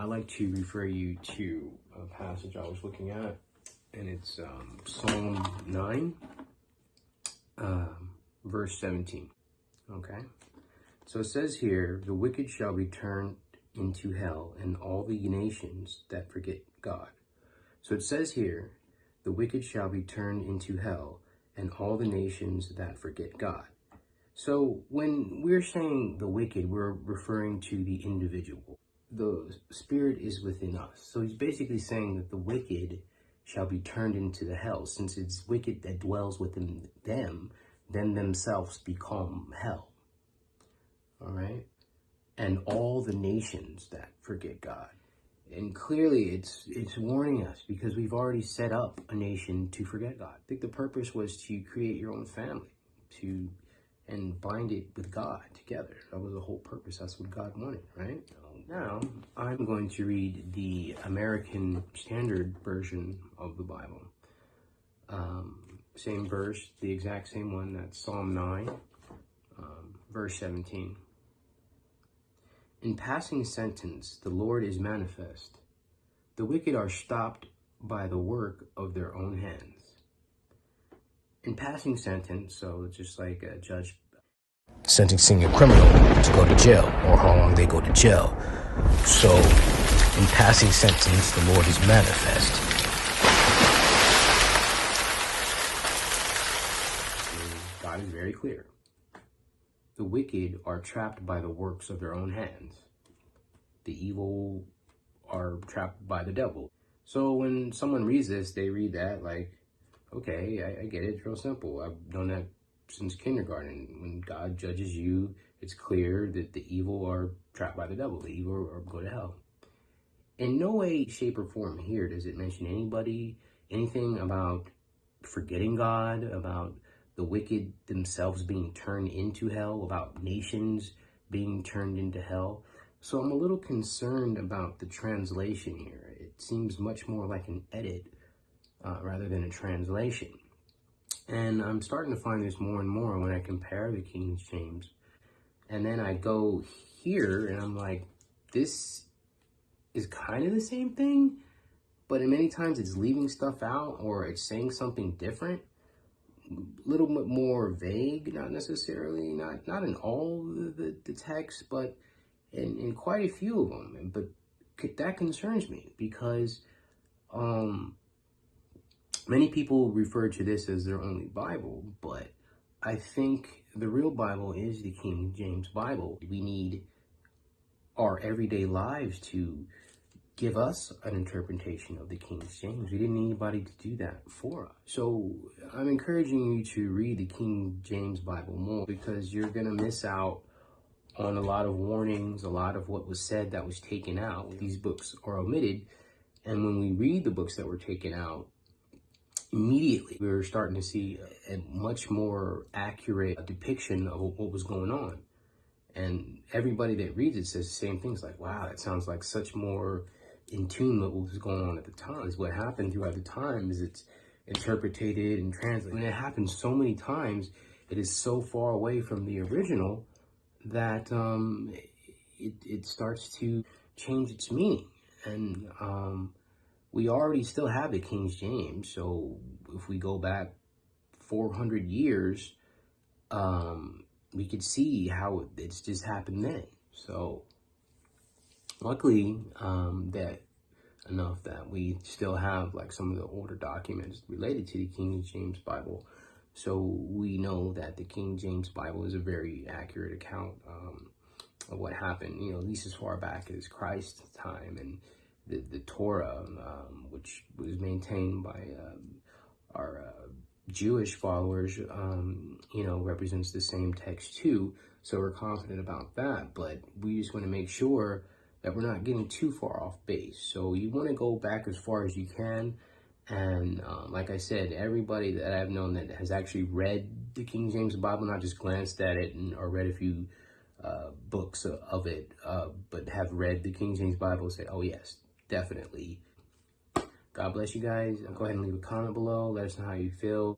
I like to refer you to a passage I was looking at, and it's Psalm 9, verse 17. Okay? So it says here, the wicked shall be turned into hell, and all the nations that forget God. So it says here, the wicked shall be turned into hell, and all the nations that forget God. So when we're saying the wicked, we're referring to the individual. The spirit is within us. So he's basically saying that the wicked shall be turned into the hell. Since it's wicked that dwells within them, then themselves become hell. All right? And all the nations that forget God. And clearly it's warning us because we've already set up a nation to forget God. I think the purpose was to create your own family, and bind it with God together. That was the whole purpose. That's what God wanted, right? Now, I'm going to read the American Standard Version of the Bible. Same verse, the exact same one. That's Psalm 9, verse 17. In passing sentence, the Lord is manifest. The wicked are stopped by the work of their own hands. In passing sentence, so it's just like a judge sentencing a criminal to go to jail, or how long they go to jail. So, in passing sentence, the Lord is manifest. God is very clear. The wicked are trapped by the works of their own hands. The evil are trapped by the devil. So when someone reads this, they read that like, okay, I get it. It's real simple. I've done that since kindergarten. When God judges you, it's clear that the evil are trapped by the devil. The evil are go to hell. In no way, shape, or form here does it mention anything about forgetting God, about the wicked themselves being turned into hell, about nations being turned into hell. So I'm a little concerned about the translation here. It seems much more like an edit rather than a translation. And I'm starting to find this more and more when I compare the King James. And then I go here and I'm like, this is kind of the same thing, but many times it's leaving stuff out or it's saying something different. A little bit more vague, not necessarily, not in all the text, but in quite a few of them. But that concerns me because many people refer to this as their only Bible, but I think the real Bible is the King James Bible. We need our everyday lives to give us an interpretation of the King James. We didn't need anybody to do that for us. So I'm encouraging you to read the King James Bible more because you're going to miss out on a lot of warnings, a lot of what was said that was taken out. These books are omitted. And when we read the books that were taken out, immediately we're starting to see a much more accurate depiction of what was going on. And everybody that reads it says the same things like, wow, that sounds like such more in tune with what was going on at the time. Is what happened throughout the time is it's interpreted and translated. And it happens so many times, it is so far away from the original that it starts to change its meaning. And we already still have the King James, so if we go back 400 years, we could see how it's just happened then. So luckily, that we still have like some of the older documents related to the King James Bible. So we know that the King James Bible is a very accurate account of what happened, at least as far back as Christ's time, and the Torah, which was maintained by our Jewish followers, represents the same text too. So we're confident about that, but we just want to make sure that we're not getting too far off base. So you want to go back as far as you can. And like I said, everybody that I've known that has actually read the King James Bible, not just glanced at it or read a few books of it, but have read the King James Bible, say, oh yes, definitely. God bless you guys. Go ahead and leave a comment below. Let us know how you feel.